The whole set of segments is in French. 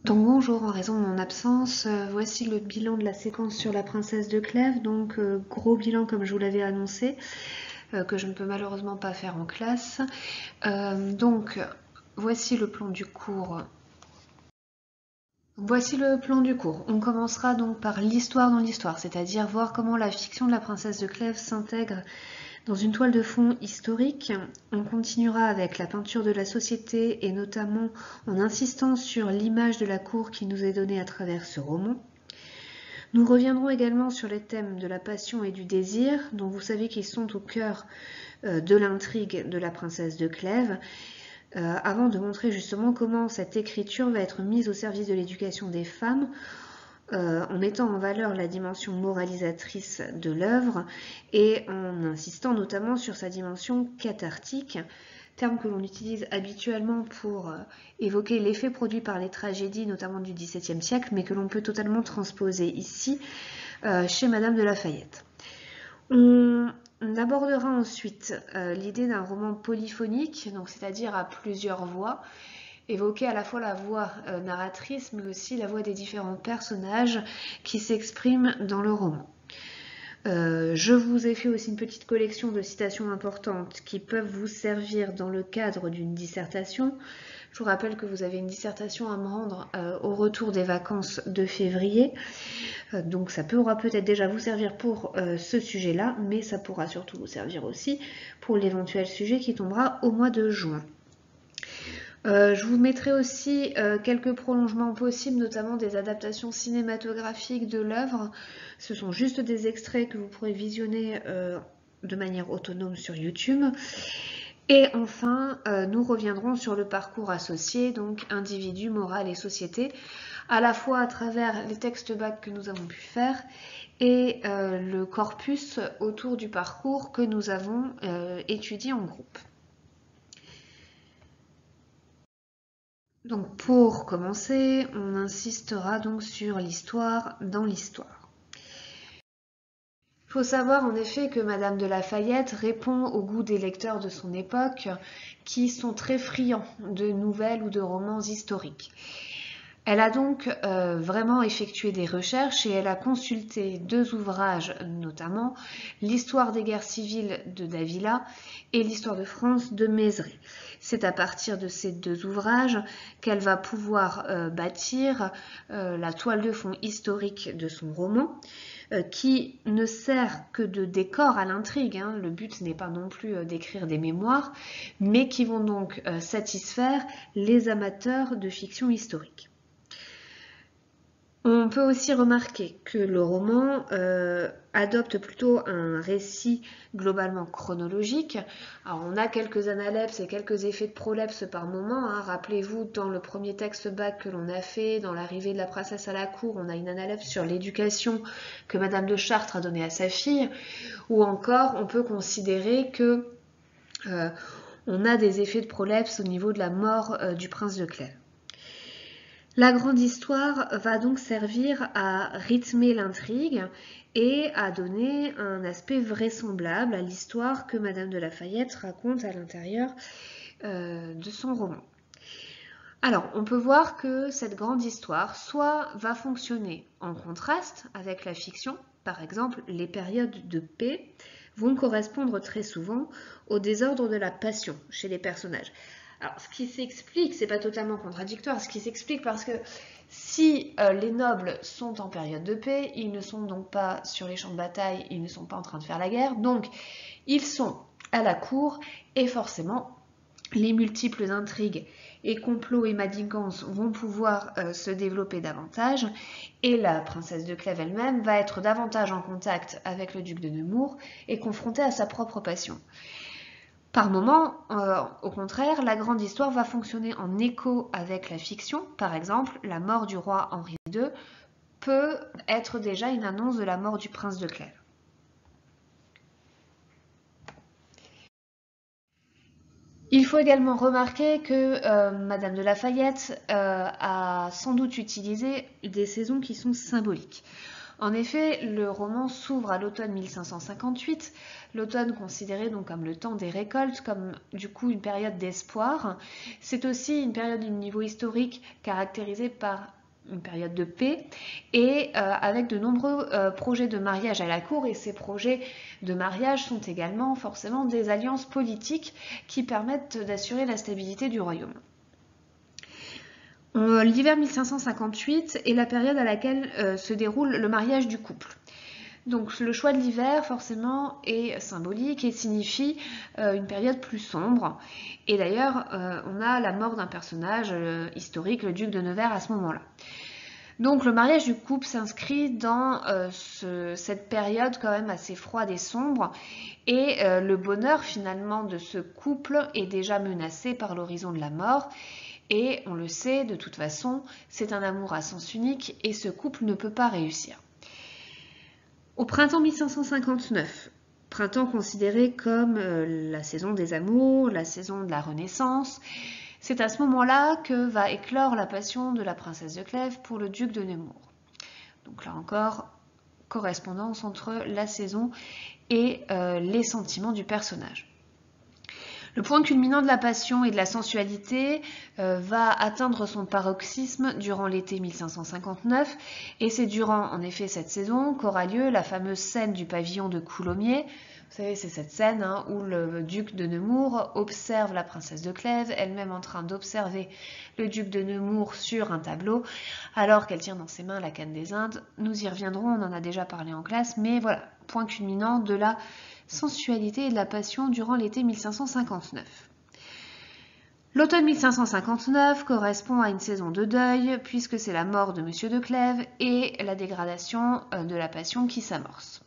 Donc bonjour, en raison de mon absence, voici le bilan de la séquence sur la princesse de Clèves. Donc gros bilan comme je vous l'avais annoncé, que je ne peux malheureusement pas faire en classe. Donc voici le plan du cours. Voici le plan du cours. On commencera donc par l'histoire dans l'histoire, c'est-à-dire voir comment la fiction de la princesse de Clèves s'intègre dans une toile de fond historique. On continuera avec la peinture de la société et notamment en insistant sur l'image de la cour qui nous est donnée à travers ce roman. Nous reviendrons également sur les thèmes de la passion et du désir, dont vous savez qu'ils sont au cœur de l'intrigue de la princesse de Clèves, avant de montrer justement comment cette écriture va être mise au service de l'éducation des femmes, en mettant en valeur la dimension moralisatrice de l'œuvre et en insistant notamment sur sa dimension cathartique, terme que l'on utilise habituellement pour évoquer l'effet produit par les tragédies, notamment du XVIIe siècle, mais que l'on peut totalement transposer ici chez Madame de Lafayette. On abordera ensuite l'idée d'un roman polyphonique, donc c'est-à-dire à plusieurs voix, évoquer à la fois la voix narratrice, mais aussi la voix des différents personnages qui s'expriment dans le roman. Je vous ai fait aussi une petite collection de citations importantes qui peuvent vous servir dans le cadre d'une dissertation. Je vous rappelle que vous avez une dissertation à me rendre au retour des vacances de février. Donc ça pourra peut-être déjà vous servir pour ce sujet-là, mais ça pourra surtout vous servir aussi pour l'éventuel sujet qui tombera au mois de juin. Je vous mettrai aussi quelques prolongements possibles, notamment des adaptations cinématographiques de l'œuvre. Ce sont juste des extraits que vous pourrez visionner de manière autonome sur YouTube. Et enfin, nous reviendrons sur le parcours associé, donc individu, morale et société, à la fois à travers les textes bac que nous avons pu faire et le corpus autour du parcours que nous avons étudié en groupe. Donc pour commencer, on insistera donc sur l'histoire dans l'histoire. Il faut savoir en effet que Madame de Lafayette répond au goût des lecteurs de son époque qui sont très friands de nouvelles ou de romans historiques. Elle a donc vraiment effectué des recherches et elle a consulté deux ouvrages, notamment l'histoire des guerres civiles de Davila et l'histoire de France de Mézeray. C'est à partir de ces deux ouvrages qu'elle va pouvoir bâtir la toile de fond historique de son roman, qui ne sert que de décor à l'intrigue. Hein. Le but n'est pas non plus d'écrire des mémoires, mais qui vont donc satisfaire les amateurs de fiction historique. On peut aussi remarquer que le roman adopte plutôt un récit globalement chronologique. Alors on a quelques analepses et quelques effets de prolepse par moment. Hein. Rappelez-vous, dans le premier texte bac que l'on a fait, dans l'arrivée de la princesse à la cour, on a une analepse sur l'éducation que Madame de Chartres a donnée à sa fille. Ou encore, on peut considérer que on a des effets de prolepse au niveau de la mort du prince de Clèves. La grande histoire va donc servir à rythmer l'intrigue et à donner un aspect vraisemblable à l'histoire que Madame de Lafayette raconte à l'intérieur de son roman. Alors, on peut voir que cette grande histoire soit va fonctionner en contraste avec la fiction. Par exemple, les périodes de paix vont correspondre très souvent au désordre de la passion chez les personnages. Alors, ce qui s'explique, c'est pas totalement contradictoire, ce qui s'explique parce que si les nobles sont en période de paix, ils ne sont donc pas sur les champs de bataille, ils ne sont pas en train de faire la guerre, donc ils sont à la cour et forcément les multiples intrigues et complots et manigances vont pouvoir se développer davantage et la princesse de Clèves elle-même va être davantage en contact avec le duc de Nemours et confrontée à sa propre passion. Par moments, au contraire, la grande histoire va fonctionner en écho avec la fiction. Par exemple, la mort du roi Henri II peut être déjà une annonce de la mort du prince de Clèves. Il faut également remarquer que Madame de Lafayette a sans doute utilisé des saisons qui sont symboliques. En effet, le roman s'ouvre à l'automne 1558, l'automne considéré donc comme le temps des récoltes, comme du coup une période d'espoir. C'est aussi une période du niveau historique caractérisée par une période de paix et avec de nombreux projets de mariage à la cour, et ces projets de mariage sont également forcément des alliances politiques qui permettent d'assurer la stabilité du royaume. L'hiver 1558 est la période à laquelle se déroule le mariage du couple. Donc le choix de l'hiver forcément est symbolique et signifie une période plus sombre. Et d'ailleurs on a la mort d'un personnage historique, le duc de Nevers, à ce moment-là. Donc le mariage du couple s'inscrit dans cette période quand même assez froide et sombre, et le bonheur finalement de ce couple est déjà menacé par l'horizon de la mort. Et on le sait, de toute façon, c'est un amour à sens unique et ce couple ne peut pas réussir. Au printemps 1559, printemps considéré comme la saison des amours, la saison de la Renaissance, c'est à ce moment-là que va éclore la passion de la princesse de Clèves pour le duc de Nemours. Donc là encore, correspondance entre la saison et les sentiments du personnage. Le point culminant de la passion et de la sensualité va atteindre son paroxysme durant l'été 1559, et c'est durant en effet cette saison qu'aura lieu la fameuse scène du pavillon de Coulommiers. Vous savez, c'est cette scène où le duc de Nemours observe la princesse de Clèves, elle-même en train d'observer le duc de Nemours sur un tableau, alors qu'elle tient dans ses mains la canne des Indes. Nous y reviendrons, on en a déjà parlé en classe, mais voilà, point culminant de la sensualité et de la passion durant l'été 1559. L'automne 1559 correspond à une saison de deuil, puisque c'est la mort de Monsieur de Clèves et la dégradation de la passion qui s'amorce.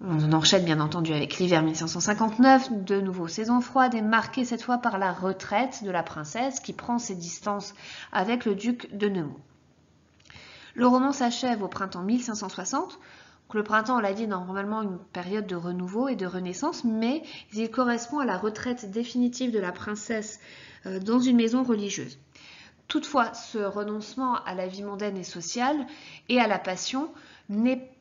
On en enchaîne bien entendu avec l'hiver 1559, de nouveau saison froide, et marquée cette fois par la retraite de la princesse qui prend ses distances avec le duc de Nemours. Le roman s'achève au printemps 1560. Le printemps, on l'a dit, est normalement une période de renouveau et de renaissance, mais il correspond à la retraite définitive de la princesse dans une maison religieuse. Toutefois, ce renoncement à la vie mondaine et sociale et à la passion n'est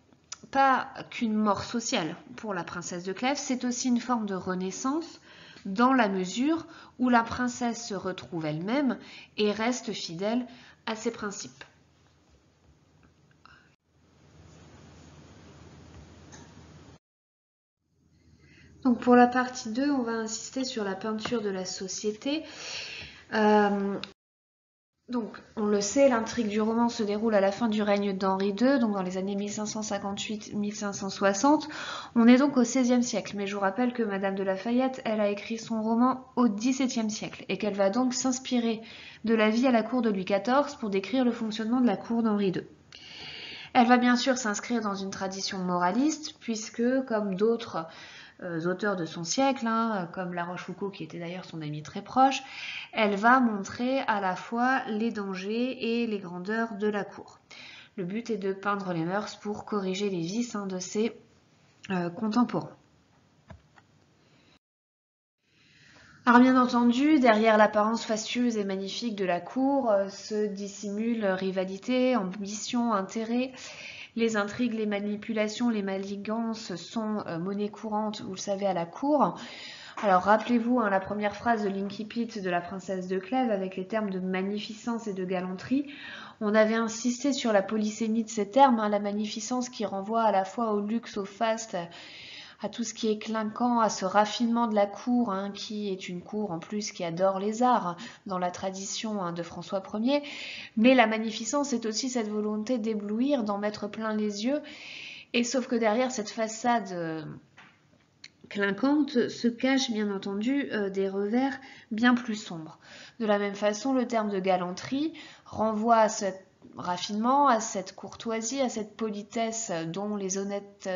pas qu'une mort sociale pour la princesse de Clèves, c'est aussi une forme de renaissance dans la mesure où la princesse se retrouve elle-même et reste fidèle à ses principes. Donc pour la partie 2, on va insister sur la peinture de la société. Donc on le sait, l'intrigue du roman se déroule à la fin du règne d'Henri II, donc dans les années 1558-1560. On est donc au XVIe siècle, mais je vous rappelle que Madame de La Fayette, elle a écrit son roman au XVIIe siècle, et qu'elle va donc s'inspirer de la vie à la cour de Louis XIV pour décrire le fonctionnement de la cour d'Henri II. Elle va bien sûr s'inscrire dans une tradition moraliste, puisque comme d'autres auteurs de son siècle, comme La Rochefoucauld, qui était d'ailleurs son amie très proche, elle va montrer à la fois les dangers et les grandeurs de la cour. Le but est de peindre les mœurs pour corriger les vices de ses contemporains. Alors bien entendu, derrière l'apparence fastueuse et magnifique de la cour se dissimule rivalité, ambition, intérêt. Les intrigues, les manipulations, les manigances sont monnaie courante, vous le savez, à la cour. Alors rappelez-vous la première phrase de l'Incipit de la princesse de Clèves avec les termes de magnificence et de galanterie. On avait insisté sur la polysémie de ces termes, la magnificence qui renvoie à la fois au luxe, au faste, à tout ce qui est clinquant, à ce raffinement de la cour, qui est une cour en plus qui adore les arts dans la tradition de François Ier. Mais la magnificence est aussi cette volonté d'éblouir, d'en mettre plein les yeux. Et sauf que derrière cette façade clinquante se cachent bien entendu des revers bien plus sombres. De la même façon, le terme de galanterie renvoie à ce raffinement, à cette courtoisie, à cette politesse dont les honnêtes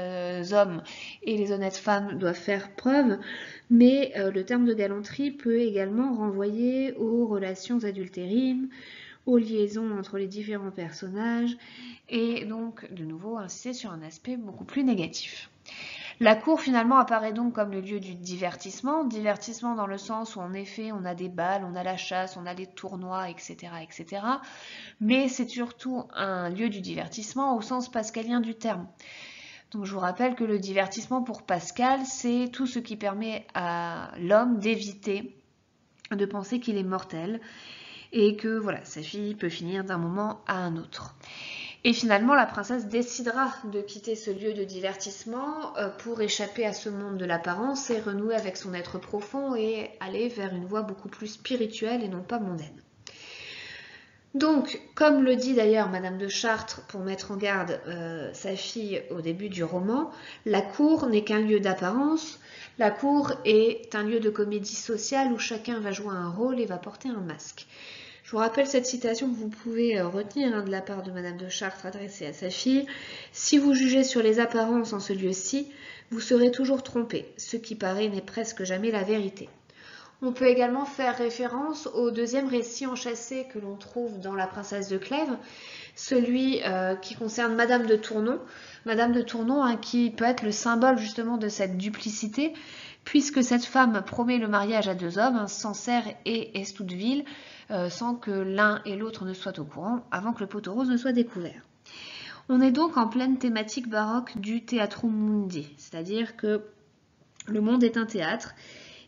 hommes et les honnêtes femmes doivent faire preuve, mais le terme de galanterie peut également renvoyer aux relations adultérines, aux liaisons entre les différents personnages, et donc de nouveau insister sur un aspect beaucoup plus négatif. La cour finalement apparaît donc comme le lieu du divertissement dans le sens où en effet on a des bals, on a la chasse, on a les tournois, etc. etc. Mais c'est surtout un lieu du divertissement au sens pascalien du terme. Donc je vous rappelle que le divertissement pour Pascal, c'est tout ce qui permet à l'homme d'éviter de penser qu'il est mortel et que voilà, sa fille peut finir d'un moment à un autre. Et finalement, la princesse décidera de quitter ce lieu de divertissement pour échapper à ce monde de l'apparence et renouer avec son être profond et aller vers une voie beaucoup plus spirituelle et non pas mondaine. Donc, comme le dit d'ailleurs Madame de Chartres pour mettre en garde sa fille au début du roman, la cour n'est qu'un lieu d'apparence, la cour est un lieu de comédie sociale où chacun va jouer un rôle et va porter un masque. Je vous rappelle cette citation que vous pouvez retenir de la part de Madame de Chartres adressée à sa fille. « Si vous jugez sur les apparences en ce lieu-ci, vous serez toujours trompé. Ce qui paraît n'est presque jamais la vérité. » On peut également faire référence au deuxième récit enchâssé que l'on trouve dans La Princesse de Clèves, celui qui concerne Madame de Tournon. Madame de Tournon qui peut être le symbole justement de cette duplicité, puisque cette femme promet le mariage à deux hommes, Sancerre et Estouteville, sans que l'un et l'autre ne soient au courant, avant que le pot aux roses ne soit découvert. On est donc en pleine thématique baroque du Theatrum Mundi, c'est-à-dire que le monde est un théâtre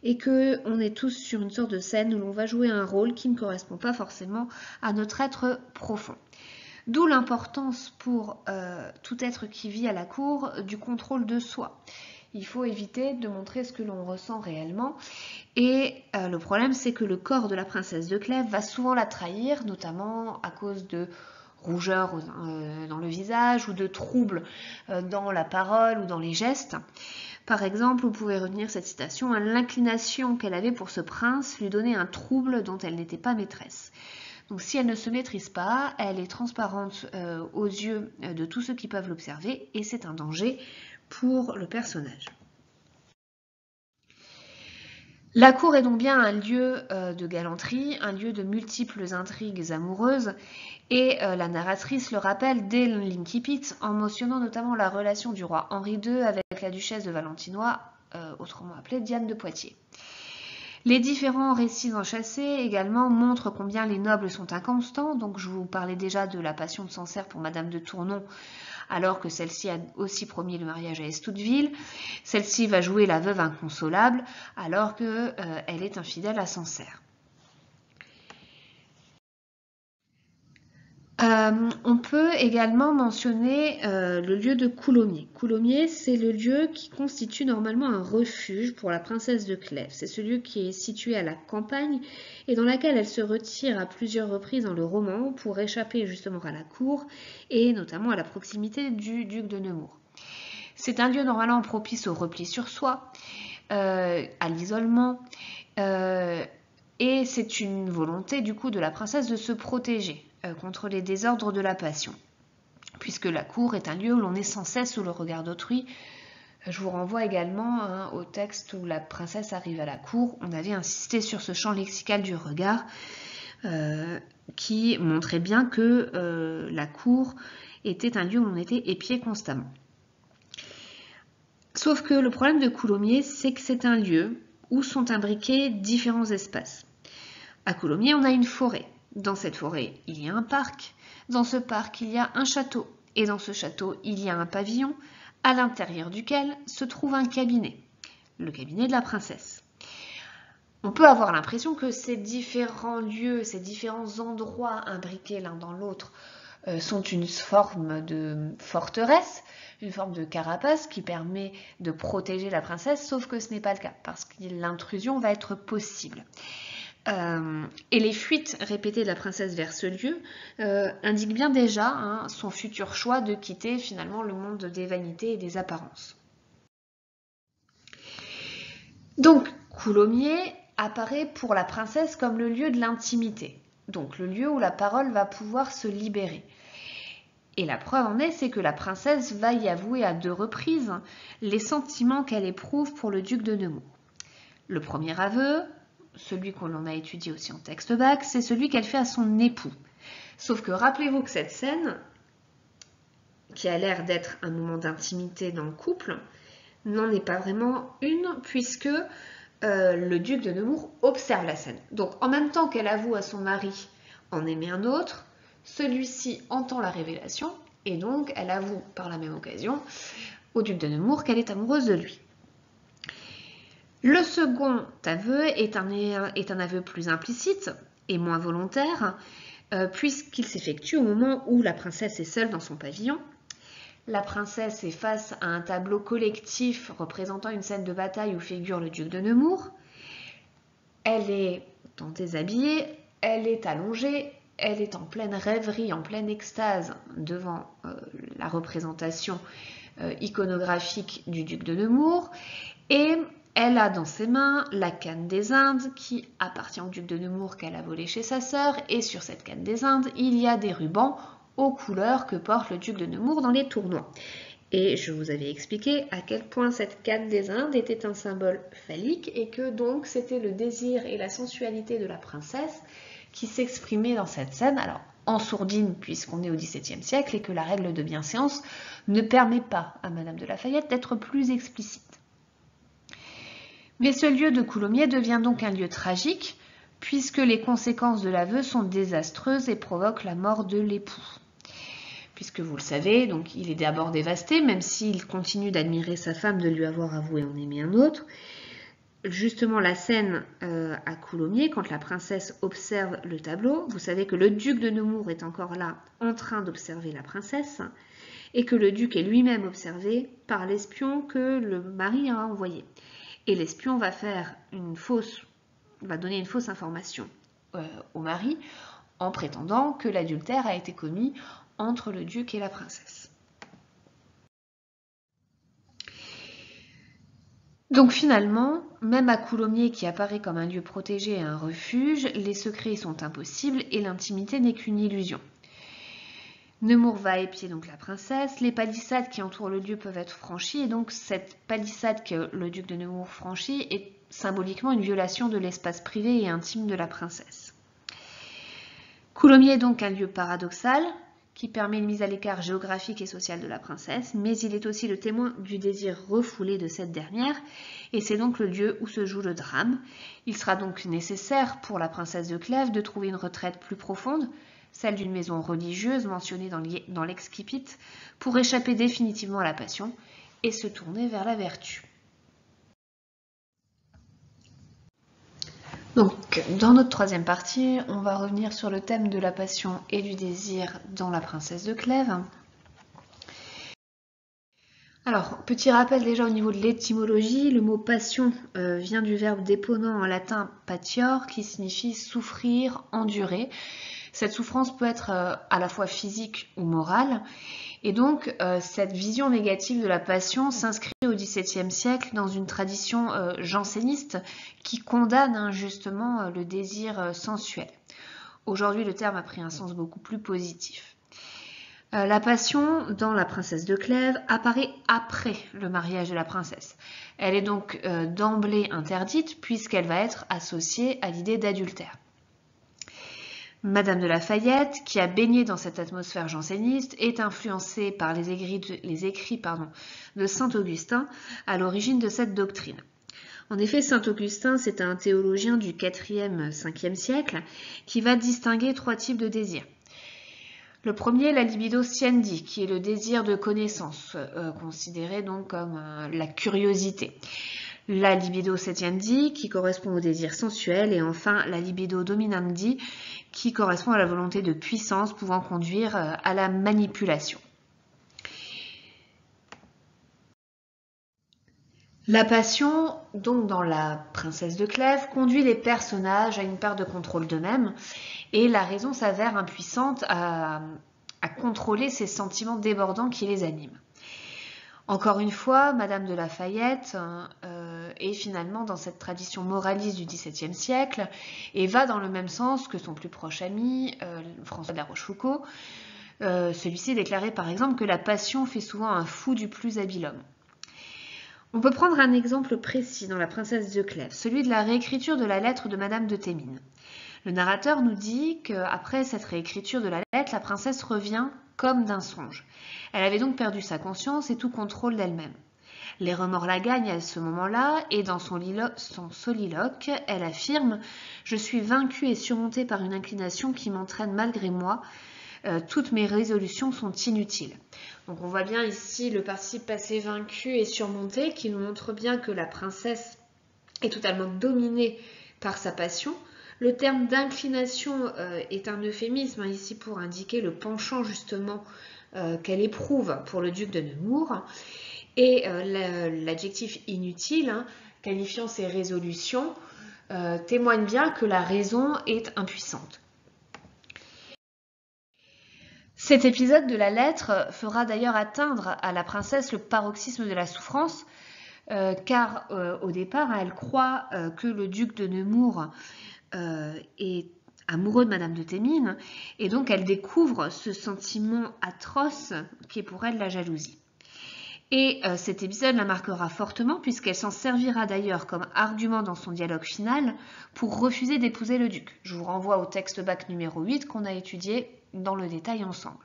et qu'on est tous sur une sorte de scène où l'on va jouer un rôle qui ne correspond pas forcément à notre être profond. D'où l'importance pour tout être qui vit à la cour du contrôle de soi. Il faut éviter de montrer ce que l'on ressent réellement. Et le problème, c'est que le corps de la princesse de Clèves va souvent la trahir, notamment à cause de rougeur dans le visage ou de troubles dans la parole ou dans les gestes. Par exemple, vous pouvez retenir cette citation, « L'inclination qu'elle avait pour ce prince lui donnait un trouble dont elle n'était pas maîtresse. » Donc si elle ne se maîtrise pas, elle est transparente aux yeux de tous ceux qui peuvent l'observer et c'est un danger pour le personnage. La cour est donc bien un lieu de galanterie, un lieu de multiples intrigues amoureuses et la narratrice le rappelle dès l'incipit en mentionnant notamment la relation du roi Henri II avec la duchesse de Valentinois, autrement appelée Diane de Poitiers. Les différents récits enchâssés également montrent combien les nobles sont inconstants, donc je vous parlais déjà de la passion de Sancerre pour Madame de Tournon, alors que celle-ci a aussi promis le mariage à Estouteville. Celle-ci va jouer la veuve inconsolable, alors qu'elle est infidèle à Sancerre. On peut également mentionner le lieu de Coulommiers. Coulommiers, c'est le lieu qui constitue normalement un refuge pour la princesse de Clèves. C'est ce lieu qui est situé à la campagne et dans laquelle elle se retire à plusieurs reprises dans le roman pour échapper justement à la cour et notamment à la proximité du duc de Nemours. C'est un lieu normalement propice au repli sur soi, à l'isolement, et c'est une volonté du coup de la princesse de se protéger contre les désordres de la passion, puisque la cour est un lieu où l'on est sans cesse sous le regard d'autrui. Je vous renvoie également au texte où la princesse arrive à la cour. On avait insisté sur ce champ lexical du regard qui montrait bien que la cour était un lieu où l'on était épié constamment. Sauf que le problème de Coulommiers, c'est que c'est un lieu où sont imbriqués différents espaces. À Coulommiers, on a une forêt. Dans cette forêt, il y a un parc. Dans ce parc, il y a un château. Et dans ce château, il y a un pavillon, à l'intérieur duquel se trouve un cabinet. Le cabinet de la princesse. On peut avoir l'impression que ces différents lieux, ces différents endroits imbriqués l'un dans l'autre sont une forme de forteresse, une forme de carapace qui permet de protéger la princesse, sauf que ce n'est pas le cas, parce que l'intrusion va être possible. Et les fuites répétées de la princesse vers ce lieu indiquent bien déjà son futur choix de quitter finalement le monde des vanités et des apparences. Donc, Coulommiers apparaît pour la princesse comme le lieu de l'intimité, donc le lieu où la parole va pouvoir se libérer. Et la preuve en est, c'est que la princesse va y avouer à 2 reprises les sentiments qu'elle éprouve pour le duc de Nemours. Le premier aveu, celui qu'on a étudié aussi en texte bac, c'est celui qu'elle fait à son époux. Sauf que rappelez-vous que cette scène, qui a l'air d'être un moment d'intimité dans le couple, n'en est pas vraiment une, puisque le duc de Nemours observe la scène. Donc en même temps qu'elle avoue à son mari en aimer un autre, celui-ci entend la révélation, et donc elle avoue par la même occasion au duc de Nemours qu'elle est amoureuse de lui. Le second aveu est un aveu plus implicite et moins volontaire, puisqu'il s'effectue au moment où la princesse est seule dans son pavillon. La princesse est face à un tableau collectif représentant une scène de bataille où figure le duc de Nemours. Elle est déshabillée, elle est allongée, elle est en pleine rêverie, en pleine extase devant la représentation iconographique du duc de Nemours, et elle a dans ses mains la canne des Indes qui appartient au duc de Nemours qu'elle a volée chez sa sœur, et sur cette canne des Indes, il y a des rubans aux couleurs que porte le duc de Nemours dans les tournois. Et je vous avais expliqué à quel point cette canne des Indes était un symbole phallique et que donc c'était le désir et la sensualité de la princesse qui s'exprimaient dans cette scène. Alors, en sourdine, puisqu'on est au XVIIe siècle et que la règle de bienséance ne permet pas à Madame de La Fayette d'être plus explicite. Mais ce lieu de Coulommiers devient donc un lieu tragique, puisque les conséquences de l'aveu sont désastreuses et provoquent la mort de l'époux. Puisque vous le savez, donc il est d'abord dévasté, même s'il continue d'admirer sa femme de lui avoir avoué en aimer un autre. Justement, la scène à Coulommiers, quand la princesse observe le tableau, vous savez que le duc de Nemours est encore là, en train d'observer la princesse, et que le duc est lui-même observé par l'espion que le mari a envoyé. Et l'espion va donner une fausse information au mari, en prétendant que l'adultère a été commis entre le duc et la princesse. Donc finalement, même à Coulommiers qui apparaît comme un lieu protégé et un refuge, les secrets sont impossibles et l'intimité n'est qu'une illusion. Nemours va épier donc la princesse, les palissades qui entourent le lieu peuvent être franchies, et donc cette palissade que le duc de Nemours franchit est symboliquement une violation de l'espace privé et intime de la princesse. Coulommiers est donc un lieu paradoxal, qui permet une mise à l'écart géographique et sociale de la princesse, mais il est aussi le témoin du désir refoulé de cette dernière, et c'est donc le lieu où se joue le drame. Il sera donc nécessaire pour la princesse de Clèves de trouver une retraite plus profonde, celle d'une maison religieuse mentionnée dans l'exquipit, pour échapper définitivement à la passion et se tourner vers la vertu. Donc, dans notre troisième partie, on va revenir sur le thème de la passion et du désir dans La Princesse de Clèves. Alors, petit rappel déjà au niveau de l'étymologie, le mot passion vient du verbe déponent en latin patior, qui signifie souffrir, endurer. Cette souffrance peut être à la fois physique ou morale. Et donc, cette vision négative de la passion s'inscrit au XVIIe siècle dans une tradition janséniste qui condamne injustement le désir sensuel. Aujourd'hui, le terme a pris un sens beaucoup plus positif. La passion, dans La Princesse de Clèves, apparaît après le mariage de la princesse. Elle est donc d'emblée interdite puisqu'elle va être associée à l'idée d'adultère. Madame de La Fayette, qui a baigné dans cette atmosphère janséniste, est influencée par les écrits de saint Augustin à l'origine de cette doctrine. En effet, saint Augustin, c'est un théologien du 4e, 5e siècle qui va distinguer 3 types de désirs. Le premier, la libido sciendi, qui est le désir de connaissance, considéré donc comme la curiosité. La libido setiendi, qui correspond au désir sensuel, et enfin la libido dominandi, qui correspond à la volonté de puissance pouvant conduire à la manipulation. La passion, donc dans La Princesse de Clèves, conduit les personnages à une perte de contrôle d'eux-mêmes, et la raison s'avère impuissante à contrôler ces sentiments débordants qui les animent. Encore une fois, Madame de La Fayette est finalement dans cette tradition moraliste du XVIIe siècle et va dans le même sens que son plus proche ami, François de la Rochefoucauld. Celui-ci déclarait par exemple que la passion fait souvent un fou du plus habile homme. On peut prendre un exemple précis dans La Princesse de Clèves, celui de la réécriture de la lettre de Madame de Thémines. Le narrateur nous dit qu'après cette réécriture de la lettre, la princesse revient comme d'un songe. Elle avait donc perdu sa conscience et tout contrôle d'elle-même. Les remords la gagnent à ce moment-là et dans son soliloque, elle affirme « Je suis vaincue et surmontée par une inclination qui m'entraîne malgré moi. Toutes mes résolutions sont inutiles. » Donc on voit bien ici le participe passé vaincu et surmonté qui nous montre bien que la princesse est totalement dominée par sa passion. Le terme d'inclination est un euphémisme ici pour indiquer le penchant justement qu'elle éprouve pour le duc de Nemours. Et l'adjectif inutile, qualifiant ses résolutions, témoigne bien que la raison est impuissante. Cet épisode de la lettre fera d'ailleurs atteindre à la princesse le paroxysme de la souffrance, car au départ, elle croit que le duc de Nemours est amoureux de Madame de Thémines, et donc elle découvre ce sentiment atroce qui est pour elle la jalousie. Et cet épisode la marquera fortement puisqu'elle s'en servira d'ailleurs comme argument dans son dialogue final pour refuser d'épouser le duc. Je vous renvoie au texte bac numéro 8 qu'on a étudié dans le détail ensemble.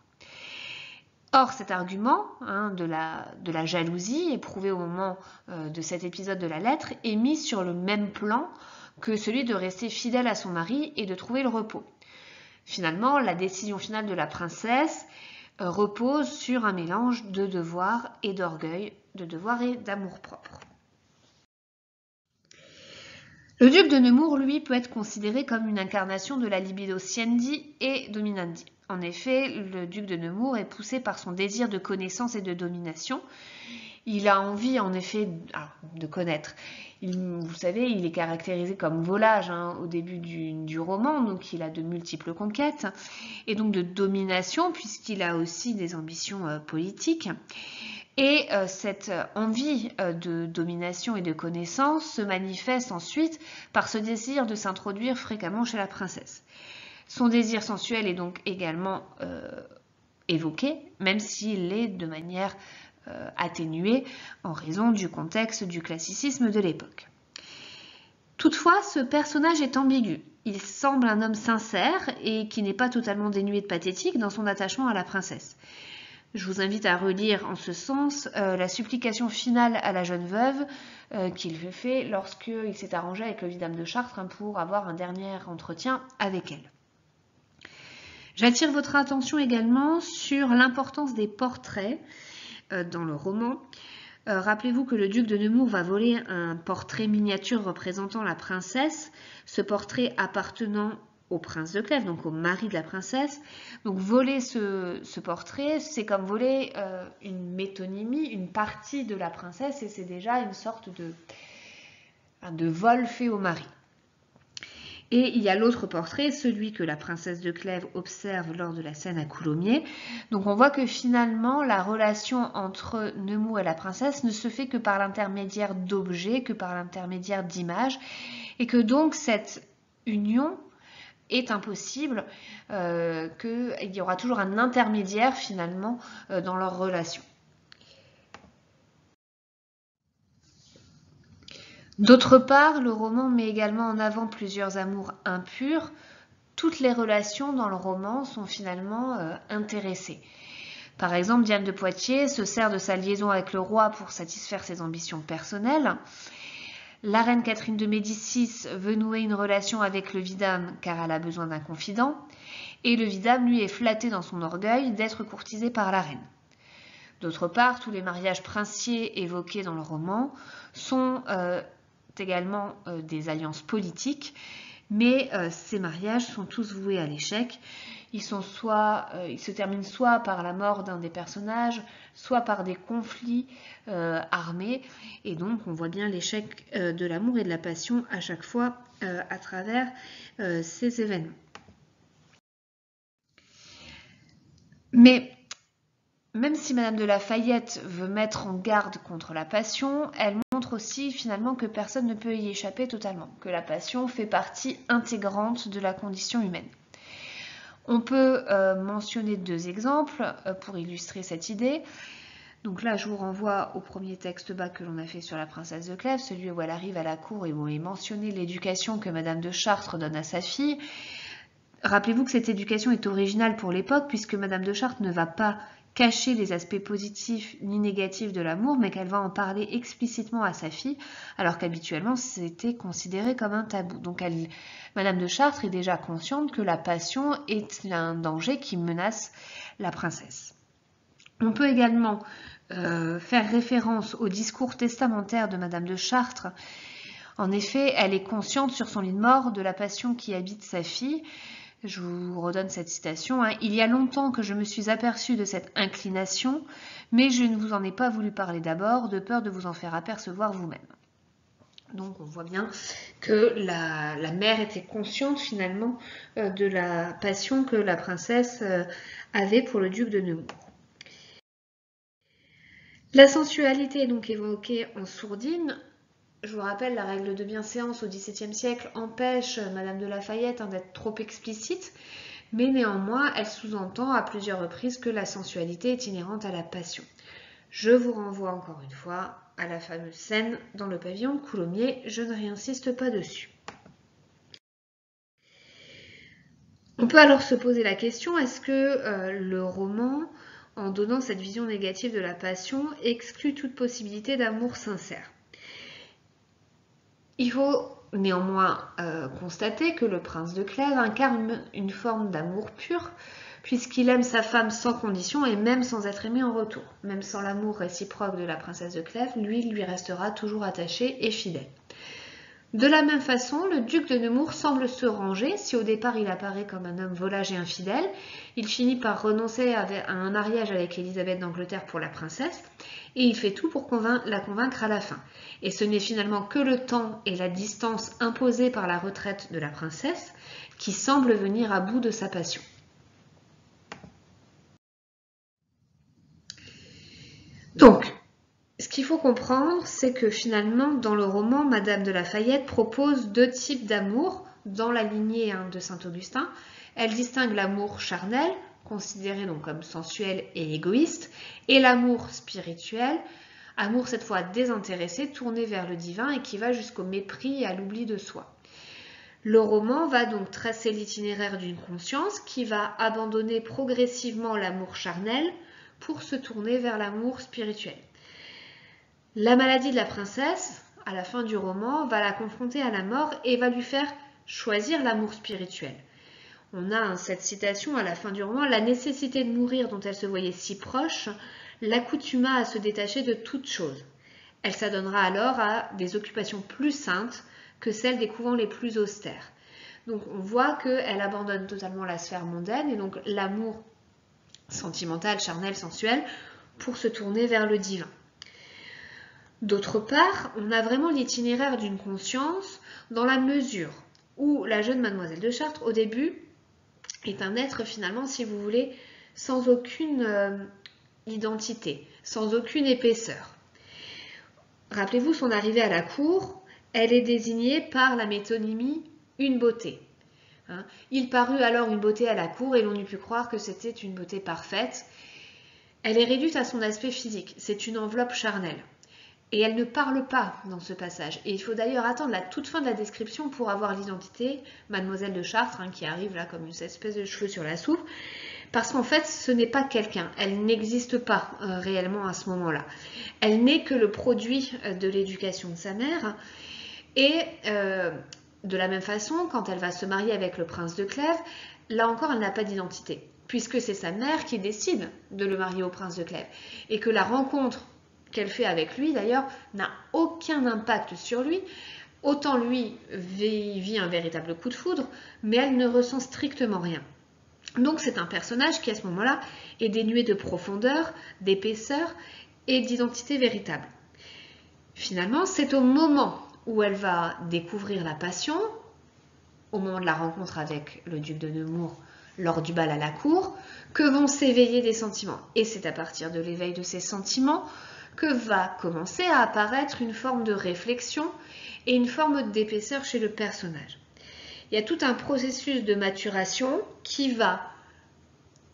Or, cet argument de la jalousie éprouvé au moment de cet épisode de la lettre est mis sur le même plan que celui de rester fidèle à son mari et de trouver le repos. Finalement, la décision finale de la princesse repose sur un mélange de devoir et d'orgueil, de devoir et d'amour-propre. Le duc de Nemours, lui, peut être considéré comme une incarnation de la libido sciendi et dominandi. En effet, le duc de Nemours est poussé par son désir de connaissance et de domination. Il a envie, en effet, de connaître. Vous savez, il est caractérisé comme volage au début du roman, donc il a de multiples conquêtes, et donc de domination, puisqu'il a aussi des ambitions politiques. Et cette envie de domination et de connaissance se manifeste ensuite par ce désir de s'introduire fréquemment chez la princesse. Son désir sensuel est donc également évoqué, même s'il est de manière atténuée en raison du contexte du classicisme de l'époque. Toutefois, ce personnage est ambigu. Il semble un homme sincère et qui n'est pas totalement dénué de pathétique dans son attachement à la princesse. Je vous invite à relire en ce sens la supplication finale à la jeune veuve qu'il fait lorsqu'il s'est arrangé avec le vidame de Chartres pour avoir un dernier entretien avec elle. J'attire votre attention également sur l'importance des portraits dans le roman. Rappelez-vous que le duc de Nemours va voler un portrait miniature représentant la princesse, ce portrait appartenant au prince de Clèves, donc au mari de la princesse. Donc voler ce portrait, c'est comme voler une métonymie, une partie de la princesse, et c'est déjà une sorte de vol fait au mari. Et il y a l'autre portrait, celui que la princesse de Clèves observe lors de la scène à Coulommiers. Donc on voit que finalement la relation entre Nemours et la princesse ne se fait que par l'intermédiaire d'objets, que par l'intermédiaire d'images, et que donc cette union est impossible, qu'il y aura toujours un intermédiaire finalement dans leur relation. D'autre part, le roman met également en avant plusieurs amours impurs. Toutes les relations dans le roman sont finalement intéressées. Par exemple, Diane de Poitiers se sert de sa liaison avec le roi pour satisfaire ses ambitions personnelles. La reine Catherine de Médicis veut nouer une relation avec le vidame car elle a besoin d'un confident. Et le vidame, lui, est flatté dans son orgueil d'être courtisé par la reine. D'autre part, tous les mariages princiers évoqués dans le roman sont également des alliances politiques, mais ces mariages sont tous voués à l'échec. Ils se terminent soit par la mort d'un des personnages, soit par des conflits armés, et donc on voit bien l'échec de l'amour et de la passion à chaque fois à travers ces événements. Mais même si Madame de La Fayette veut mettre en garde contre la passion, elle montre aussi finalement que personne ne peut y échapper totalement, que la passion fait partie intégrante de la condition humaine. On peut mentionner deux exemples pour illustrer cette idée. Donc là, je vous renvoie au premier texte bas que l'on a fait sur la princesse de Clèves, celui où elle arrive à la cour et où est mentionné l'éducation que Madame de Chartres donne à sa fille. Rappelez-vous que cette éducation est originale pour l'époque puisque Madame de Chartres ne va pas cacher les aspects positifs ni négatifs de l'amour, mais qu'elle va en parler explicitement à sa fille, alors qu'habituellement c'était considéré comme un tabou. Donc Madame de Chartres est déjà consciente que la passion est un danger qui menace la princesse. On peut également faire référence au discours testamentaire de Madame de Chartres. En effet, elle est consciente sur son lit de mort de la passion qui habite sa fille. Je vous redonne cette citation. Il y a longtemps que je me suis aperçue de cette inclination, mais je ne vous en ai pas voulu parler d'abord, de peur de vous en faire apercevoir vous-même. Donc on voit bien que la mère était consciente finalement de la passion que la princesse avait pour le duc de Nemours. La sensualité est donc évoquée en sourdine. Je vous rappelle, la règle de bienséance au XVIIe siècle empêche Madame de Lafayette d'être trop explicite, mais néanmoins, elle sous-entend à plusieurs reprises que la sensualité est inhérente à la passion. Je vous renvoie encore une fois à la fameuse scène dans le pavillon de Coulommiers, je ne réinsiste pas dessus. On peut alors se poser la question, est-ce que le roman, en donnant cette vision négative de la passion, exclut toute possibilité d'amour sincère? Il faut néanmoins constater que le prince de Clèves incarne une forme d'amour pur, puisqu'il aime sa femme sans condition et même sans être aimé en retour. Même sans l'amour réciproque de la princesse de Clèves, lui restera toujours attaché et fidèle. De la même façon, le duc de Nemours semble se ranger. Si au départ il apparaît comme un homme volage et infidèle, il finit par renoncer à un mariage avec Élisabeth d'Angleterre pour la princesse, et il fait tout pour la convaincre à la fin. Et ce n'est finalement que le temps et la distance imposés par la retraite de la princesse qui semblent venir à bout de sa passion. Donc, ce qu'il faut comprendre, c'est que finalement, dans le roman, Madame de Lafayette propose deux types d'amour dans la lignée de Saint-Augustin. Elle distingue l'amour charnel, considéré donc comme sensuel et égoïste, et l'amour spirituel, amour cette fois désintéressé, tourné vers le divin et qui va jusqu'au mépris et à l'oubli de soi. Le roman va donc tracer l'itinéraire d'une conscience qui va abandonner progressivement l'amour charnel pour se tourner vers l'amour spirituel. La maladie de la princesse, à la fin du roman, va la confronter à la mort et va lui faire choisir l'amour spirituel. On a cette citation à la fin du roman, « La nécessité de mourir dont elle se voyait si proche l'accoutuma à se détacher de toute chose. Elle s'adonnera alors à des occupations plus saintes que celles des couvents les plus austères. » Donc on voit qu'elle abandonne totalement la sphère mondaine et donc l'amour sentimental, charnel, sensuel, pour se tourner vers le divin. D'autre part, on a vraiment l'itinéraire d'une conscience dans la mesure où la jeune mademoiselle de Chartres, au début, est un être finalement, si vous voulez, sans aucune identité, sans aucune épaisseur. Rappelez-vous, son arrivée à la cour, elle est désignée par la métonymie « une beauté ». Il parut alors une beauté à la cour et l'on eût pu croire que c'était une beauté parfaite. Elle est réduite à son aspect physique, c'est une enveloppe charnelle. Et elle ne parle pas dans ce passage. Et il faut d'ailleurs attendre la toute fin de la description pour avoir l'identité, Mademoiselle de Chartres, qui arrive là comme une espèce de cheveux sur la soupe, parce qu'en fait, ce n'est pas quelqu'un. Elle n'existe pas réellement à ce moment-là. Elle n'est que le produit de l'éducation de sa mère. Et de la même façon, quand elle va se marier avec le prince de Clèves, là encore, elle n'a pas d'identité, puisque c'est sa mère qui décide de le marier au prince de Clèves. Et que la rencontre qu'elle fait avec lui, d'ailleurs, n'a aucun impact sur lui. Autant lui vit un véritable coup de foudre, mais elle ne ressent strictement rien. Donc c'est un personnage qui, à ce moment-là, est dénué de profondeur, d'épaisseur et d'identité véritable. Finalement, c'est au moment où elle va découvrir la passion, au moment de la rencontre avec le duc de Nemours lors du bal à la cour, que vont s'éveiller des sentiments. Et c'est à partir de l'éveil de ces sentiments que va commencer à apparaître une forme de réflexion et une forme d'épaisseur chez le personnage. Il y a tout un processus de maturation qui va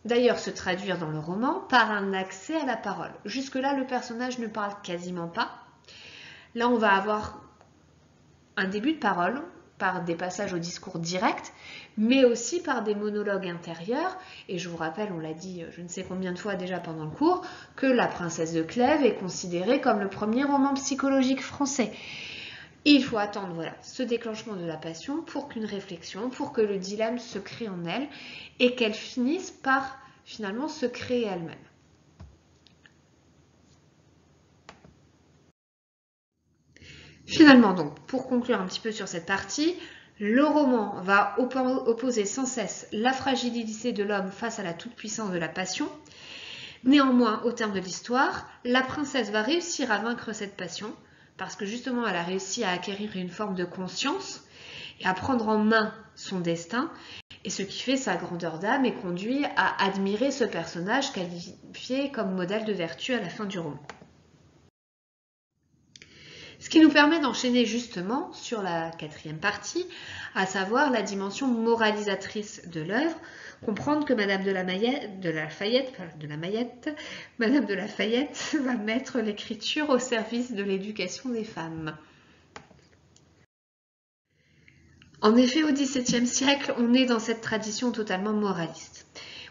d'ailleurs se traduire dans le roman par un accès à la parole. Jusque-là, le personnage ne parle quasiment pas. Là, on va avoir un début de parole par des passages au discours direct, mais aussi par des monologues intérieurs. Et je vous rappelle, on l'a dit je ne sais combien de fois déjà pendant le cours, que La Princesse de Clèves est considérée comme le premier roman psychologique français. Et il faut attendre ce déclenchement de la passion pour qu'une réflexion, pour que le dilemme se crée en elle et qu'elle finisse par finalement se créer elle-même. Finalement donc, pour conclure un petit peu sur cette partie, le roman va opposer sans cesse la fragilité de l'homme face à la toute-puissance de la passion. Néanmoins, au terme de l'histoire, la princesse va réussir à vaincre cette passion, parce que justement elle a réussi à acquérir une forme de conscience et à prendre en main son destin, et ce qui fait sa grandeur d'âme et conduit à admirer ce personnage qualifié comme modèle de vertu à la fin du roman. Ce qui nous permet d'enchaîner justement sur la quatrième partie, à savoir la dimension moralisatrice de l'œuvre, comprendre que Madame de la Fayette va mettre l'écriture au service de l'éducation des femmes. En effet, au XVIIe siècle, on est dans cette tradition totalement moraliste.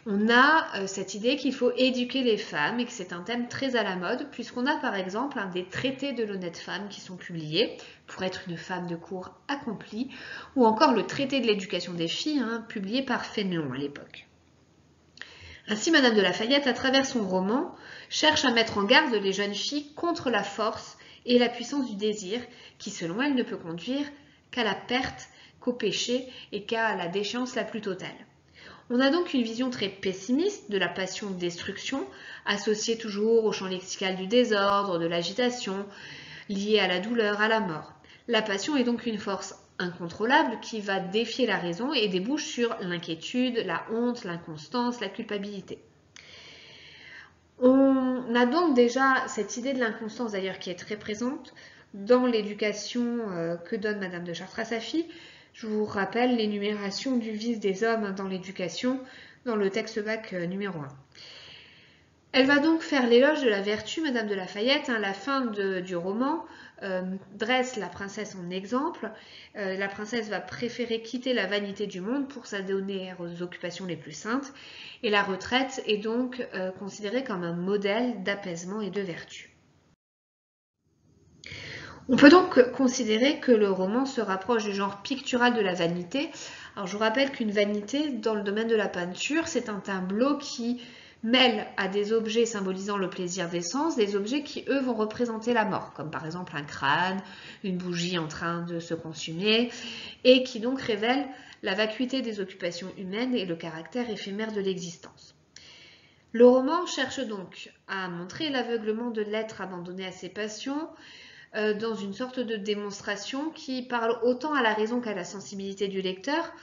On a cette idée qu'il faut éduquer les femmes et que c'est un thème très à la mode, puisqu'on a par exemple des traités de l'honnête femme qui sont publiés pour être une femme de cour accomplie, ou encore le traité de l'éducation des filles, publié par Fénelon à l'époque. Ainsi, Madame de la Fayette, à travers son roman, cherche à mettre en garde les jeunes filles contre la force et la puissance du désir, qui selon elle ne peut conduire qu'à la perte, qu'au péché et qu'à la déchéance la plus totale. On a donc une vision très pessimiste de la passion de destruction, associée toujours au champ lexical du désordre, de l'agitation, liée à la douleur, à la mort. La passion est donc une force incontrôlable qui va défier la raison et débouche sur l'inquiétude, la honte, l'inconstance, la culpabilité. On a donc déjà cette idée de l'inconstance d'ailleurs qui est très présente dans l'éducation que donne Madame de Chartres à sa fille. Je vous rappelle l'énumération du vice des hommes dans l'éducation dans le texte bac numéro 1. Elle va donc faire l'éloge de la vertu, Madame de la Fayette. La fin du roman dresse la princesse en exemple. La princesse va préférer quitter la vanité du monde pour s'adonner aux occupations les plus saintes. Et la retraite est donc considérée comme un modèle d'apaisement et de vertu. On peut donc considérer que le roman se rapproche du genre pictural de la vanité. Alors je vous rappelle qu'une vanité, dans le domaine de la peinture, c'est un tableau qui mêle à des objets symbolisant le plaisir des sens, des objets qui, eux, vont représenter la mort, comme par exemple un crâne, une bougie en train de se consumer, et qui donc révèlent la vacuité des occupations humaines et le caractère éphémère de l'existence. Le roman cherche donc à montrer l'aveuglement de l'être abandonné à ses passions, dans une sorte de démonstration qui parle autant à la raison qu'à la sensibilité du lecteur,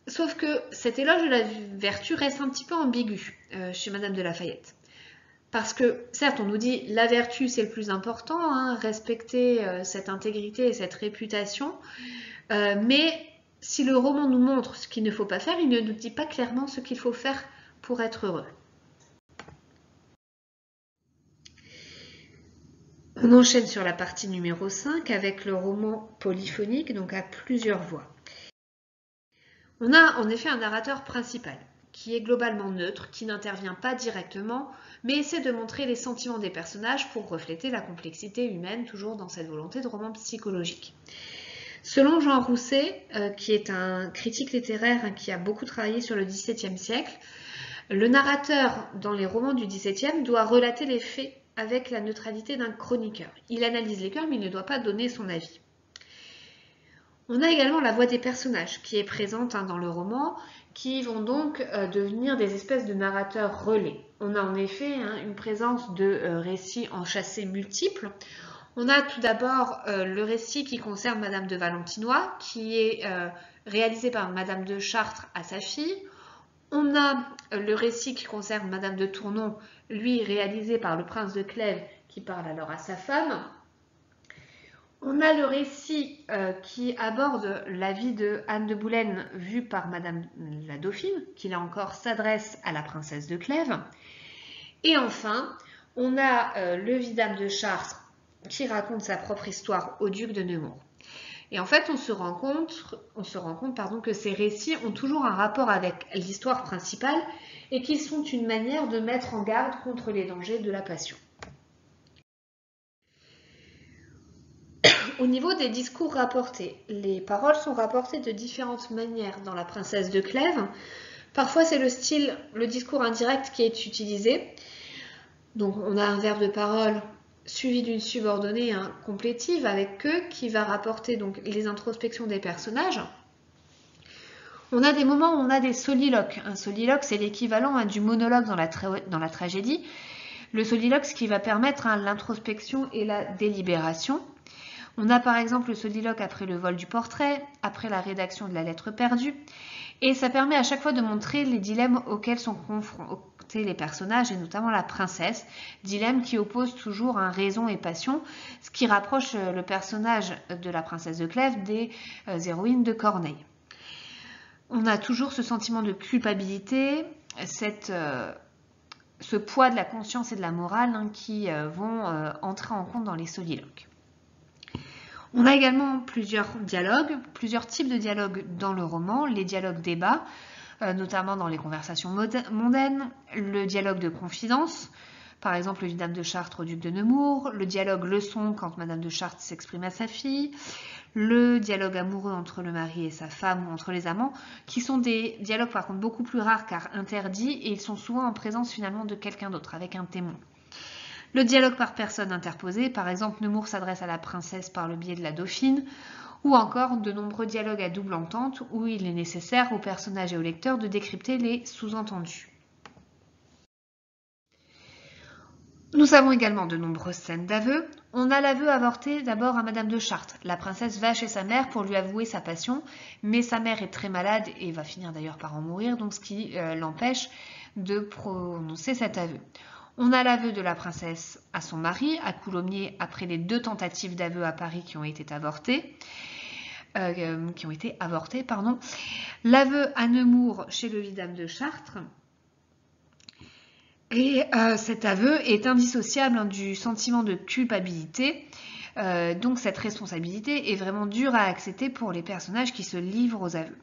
sauf que cet éloge de la vertu reste un petit peu ambigu chez Madame de la Fayette. Parce que, certes, on nous dit la vertu c'est le plus important, respecter cette intégrité et cette réputation, mais si le roman nous montre ce qu'il ne faut pas faire, il ne nous dit pas clairement ce qu'il faut faire pour être heureux. On enchaîne sur la partie numéro 5 avec le roman polyphonique, donc à plusieurs voix. On a en effet un narrateur principal, qui est globalement neutre, qui n'intervient pas directement, mais essaie de montrer les sentiments des personnages pour refléter la complexité humaine, toujours dans cette volonté de roman psychologique. Selon Jean Rousset, qui est un critique littéraire qui a beaucoup travaillé sur le XVIIe siècle, le narrateur dans les romans du XVIIe doit relater les faits avec la neutralité d'un chroniqueur. Il analyse les cœurs, mais il ne doit pas donner son avis. On a également la voix des personnages qui est présente dans le roman, qui vont donc devenir des espèces de narrateurs relais. On a en effet une présence de récits enchâssés multiples. On a tout d'abord le récit qui concerne Madame de Valentinois, qui est réalisé par Madame de Chartres à sa fille. On a le récit qui concerne Madame de Tournon, lui réalisé par le prince de Clèves, qui parle alors à sa femme. On a le récit qui aborde la vie de Anne de Boulène vue par Madame la Dauphine, qui là encore s'adresse à la princesse de Clèves. Et enfin, on a le vidame de Chartres qui raconte sa propre histoire au duc de Nemours. Et en fait, on se rend compte que ces récits ont toujours un rapport avec l'histoire principale et qu'ils sont une manière de mettre en garde contre les dangers de la passion. Au niveau des discours rapportés, les paroles sont rapportées de différentes manières dans La Princesse de Clèves. Parfois, c'est le discours indirect qui est utilisé. Donc, on a un verbe de parole suivi d'une subordonnée complétive avec que qui va rapporter donc les introspections des personnages. On a des moments où on a des soliloques. Un soliloque, c'est l'équivalent du monologue dans la tragédie. Le soliloque, ce qui va permettre l'introspection et la délibération. On a par exemple le soliloque après le vol du portrait, après la rédaction de la lettre perdue, et ça permet à chaque fois de montrer les dilemmes auxquels sont confrontés les personnages, et notamment la princesse, dilemme qui oppose toujours raison et passion, ce qui rapproche le personnage de la princesse de Clèves des héroïnes de Corneille. On a toujours ce sentiment de culpabilité, ce poids de la conscience et de la morale qui vont entrer en compte dans les soliloques. On a également plusieurs types de dialogues dans le roman, les dialogues débats, notamment dans les conversations mondaines, le dialogue de confidence, par exemple le vidame de Chartres au duc de Nemours, le dialogue leçon quand madame de Chartres s'exprime à sa fille, le dialogue amoureux entre le mari et sa femme ou entre les amants, qui sont des dialogues par contre beaucoup plus rares car interdits et ils sont souvent en présence finalement de quelqu'un d'autre, avec un témoin. Le dialogue par personne interposée, par exemple Nemours s'adresse à la princesse par le biais de la dauphine, ou encore de nombreux dialogues à double entente où il est nécessaire aux personnages et aux lecteurs de décrypter les sous-entendus. Nous avons également de nombreuses scènes d'aveux. On a l'aveu avorté d'abord à Madame de Chartres. La princesse va chez sa mère pour lui avouer sa passion, mais sa mère est très malade et va finir d'ailleurs par en mourir, donc ce qui l'empêche de prononcer cet aveu. On a l'aveu de la princesse à son mari, à Coulommiers, après les 2 tentatives d'aveu à Paris qui ont été avortées. L'aveu à Nemours chez le vidame de Chartres. Et cet aveu est indissociable du sentiment de culpabilité. Donc cette responsabilité est vraiment dure à accepter pour les personnages qui se livrent aux aveux.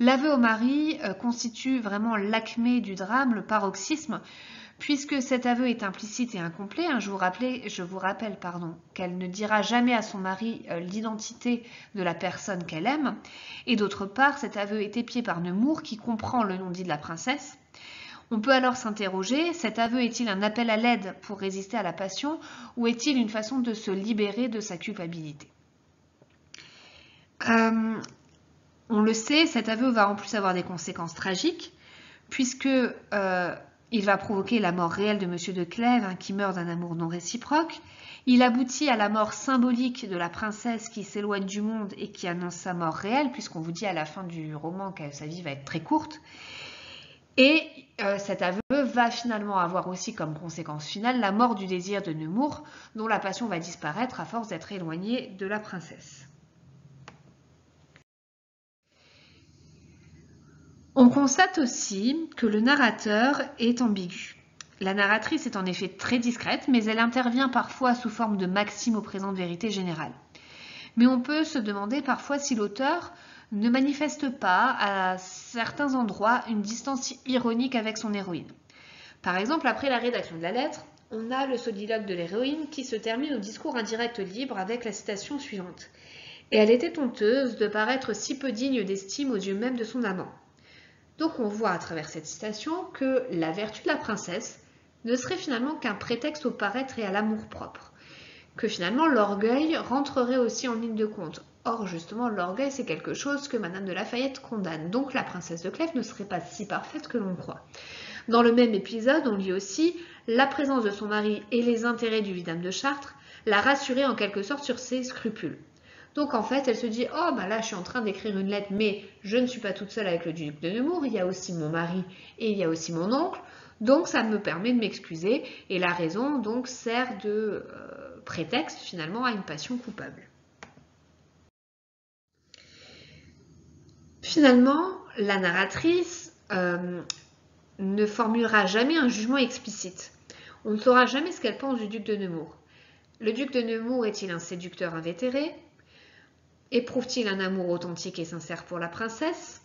L'aveu au mari constitue vraiment l'acmé du drame, le paroxysme, puisque cet aveu est implicite et incomplet. Je vous rappelle qu'elle ne dira jamais à son mari l'identité de la personne qu'elle aime. Et d'autre part, cet aveu est épié par Nemours qui comprend le non-dit de la princesse. On peut alors s'interroger, cet aveu est-il un appel à l'aide pour résister à la passion ou est-il une façon de se libérer de sa culpabilité ? On le sait, cet aveu va en plus avoir des conséquences tragiques, puisque il va provoquer la mort réelle de Monsieur de Clèves, qui meurt d'un amour non réciproque. Il aboutit à la mort symbolique de la princesse qui s'éloigne du monde et qui annonce sa mort réelle, puisqu'on vous dit à la fin du roman que sa vie va être très courte. Et cet aveu va finalement avoir aussi comme conséquence finale la mort du désir de Nemours, dont la passion va disparaître à force d'être éloignée de la princesse. On constate aussi que le narrateur est ambigu. La narratrice est en effet très discrète, mais elle intervient parfois sous forme de maxime au présent de vérité générale. Mais on peut se demander parfois si l'auteur ne manifeste pas à certains endroits une distance ironique avec son héroïne. Par exemple, après la rédaction de la lettre, on a le soliloque de l'héroïne qui se termine au discours indirect libre avec la citation suivante. « Et elle était honteuse de paraître si peu digne d'estime aux yeux même de son amant. » Donc on voit à travers cette citation que la vertu de la princesse ne serait finalement qu'un prétexte au paraître et à l'amour-propre, que finalement l'orgueil rentrerait aussi en ligne de compte. Or justement l'orgueil c'est quelque chose que Madame de Lafayette condamne, donc la princesse de Clèves ne serait pas si parfaite que l'on croit. Dans le même épisode, on lit aussi la présence de son mari et les intérêts du vidame de Chartres la rassuraient en quelque sorte sur ses scrupules. Donc en fait, elle se dit « Oh, bah là, je suis en train d'écrire une lettre, mais je ne suis pas toute seule avec le duc de Nemours, il y a aussi mon mari et il y a aussi mon oncle, donc ça me permet de m'excuser. » Et la raison, donc, sert de prétexte, finalement, à une passion coupable. Finalement, la narratrice ne formulera jamais un jugement explicite. On ne saura jamais ce qu'elle pense du duc de Nemours. Le duc de Nemours est-il un séducteur invétéré ? Éprouve-t-il un amour authentique et sincère pour la princesse?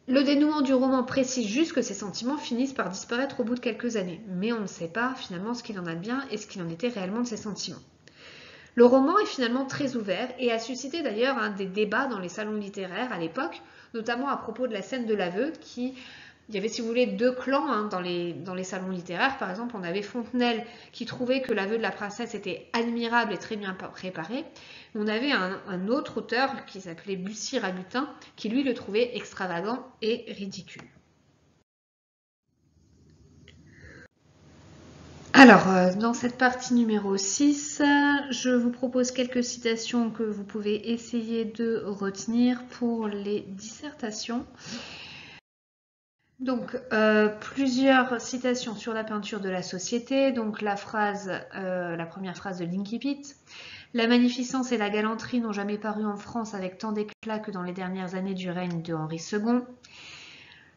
Le dénouement du roman précise juste que ces sentiments finissent par disparaître au bout de quelques années, mais on ne sait pas finalement ce qu'il en a de bien et ce qu'il en était réellement de ces sentiments. Le roman est finalement très ouvert et a suscité d'ailleurs des débats dans les salons littéraires à l'époque, notamment à propos de la scène de l'aveu il y avait, si vous voulez, deux clans dans les salons littéraires. Par exemple, on avait Fontenelle qui trouvait que l'aveu de la princesse était admirable et très bien préparé. On avait un autre auteur qui s'appelait Bussy-Rabutin qui, lui, le trouvait extravagant et ridicule. Alors, dans cette partie numéro 6, je vous propose quelques citations que vous pouvez essayer de retenir pour les dissertations. Donc, plusieurs citations sur la peinture de la société. Donc, la première phrase de l'Incipit. La magnificence et la galanterie n'ont jamais paru en France avec tant d'éclat que dans les dernières années du règne de Henri II.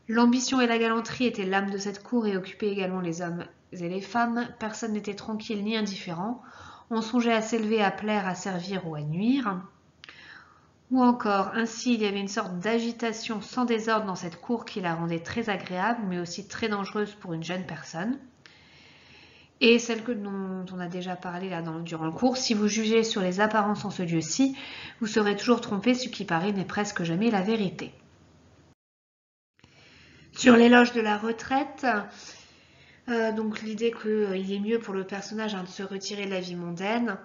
L'ambition et la galanterie étaient l'âme de cette cour et occupaient également les hommes et les femmes. Personne n'était tranquille ni indifférent. On songeait à s'élever, à plaire, à servir ou à nuire. Ou encore, ainsi il y avait une sorte d'agitation sans désordre dans cette cour qui la rendait très agréable, mais aussi très dangereuse pour une jeune personne. Et celle dont on a déjà parlé là durant le cours, si vous jugez sur les apparences en ce lieu-ci, vous serez toujours trompé, ce qui paraît n'est presque jamais la vérité. Sur l'éloge de la retraite, donc l'idée qu'il est mieux pour le personnage de se retirer de la vie mondaine.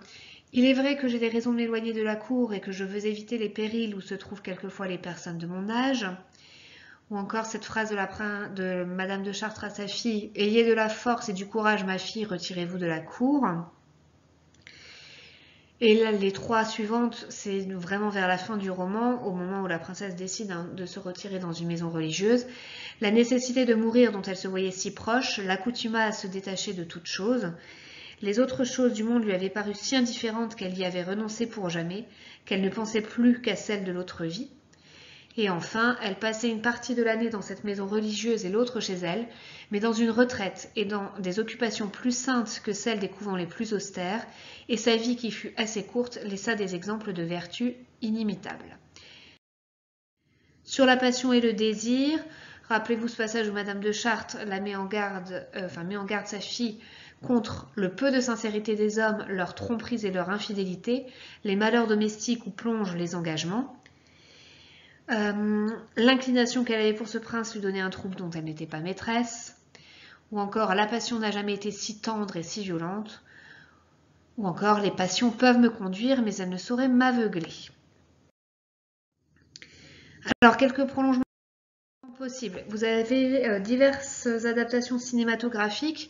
Il est vrai que j'ai des raisons de m'éloigner de la cour et que je veux éviter les périls où se trouvent quelquefois les personnes de mon âge. Ou encore cette phrase de Madame de Chartres à sa fille, « Ayez de la force et du courage, ma fille, retirez-vous de la cour ». Et là, les trois suivantes, c'est vraiment vers la fin du roman, au moment où la princesse décide de se retirer dans une maison religieuse. La nécessité de mourir dont elle se voyait si proche l'accoutuma à se détacher de toute chose. Les autres choses du monde lui avaient paru si indifférentes qu'elle y avait renoncé pour jamais, qu'elle ne pensait plus qu'à celle de l'autre vie. Et enfin, elle passait une partie de l'année dans cette maison religieuse et l'autre chez elle, mais dans une retraite et dans des occupations plus saintes que celles des couvents les plus austères, et sa vie qui fut assez courte laissa des exemples de vertu inimitables. Sur la passion et le désir, rappelez-vous ce passage où Madame de Chartres met en garde sa fille contre le peu de sincérité des hommes, leur tromperie et leur infidélité, les malheurs domestiques où plongent les engagements. L'inclination qu'elle avait pour ce prince lui donnait un trouble dont elle n'était pas maîtresse, ou encore la passion n'a jamais été si tendre et si violente, ou encore les passions peuvent me conduire mais elles ne sauraient m'aveugler. Alors quelques prolongements possibles. Vous avez diverses adaptations cinématographiques.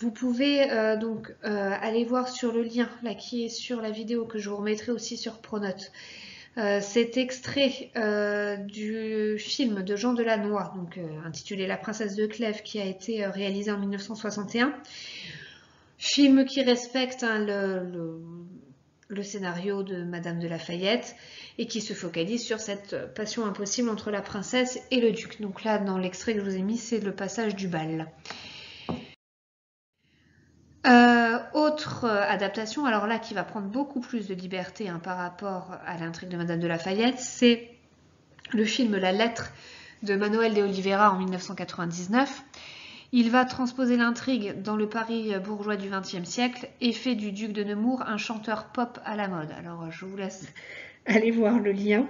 Vous pouvez aller voir sur le lien là qui est sur la vidéo que je vous remettrai aussi sur Pronote. C'est extrait du film de Jean Delannoy, donc intitulé La princesse de Clèves, qui a été réalisé en 1961. Film qui respecte le scénario de Madame de Lafayette et qui se focalise sur cette passion impossible entre la princesse et le duc. Donc là, dans l'extrait que je vous ai mis, c'est le passage du bal. Autre adaptation, alors là qui va prendre beaucoup plus de liberté par rapport à l'intrigue de Madame de Lafayette, c'est le film La Lettre de Manuel de Oliveira en 1999. Il va transposer l'intrigue dans le Paris bourgeois du XXe siècle et fait du duc de Nemours un chanteur pop à la mode. Alors je vous laisse aller voir le lien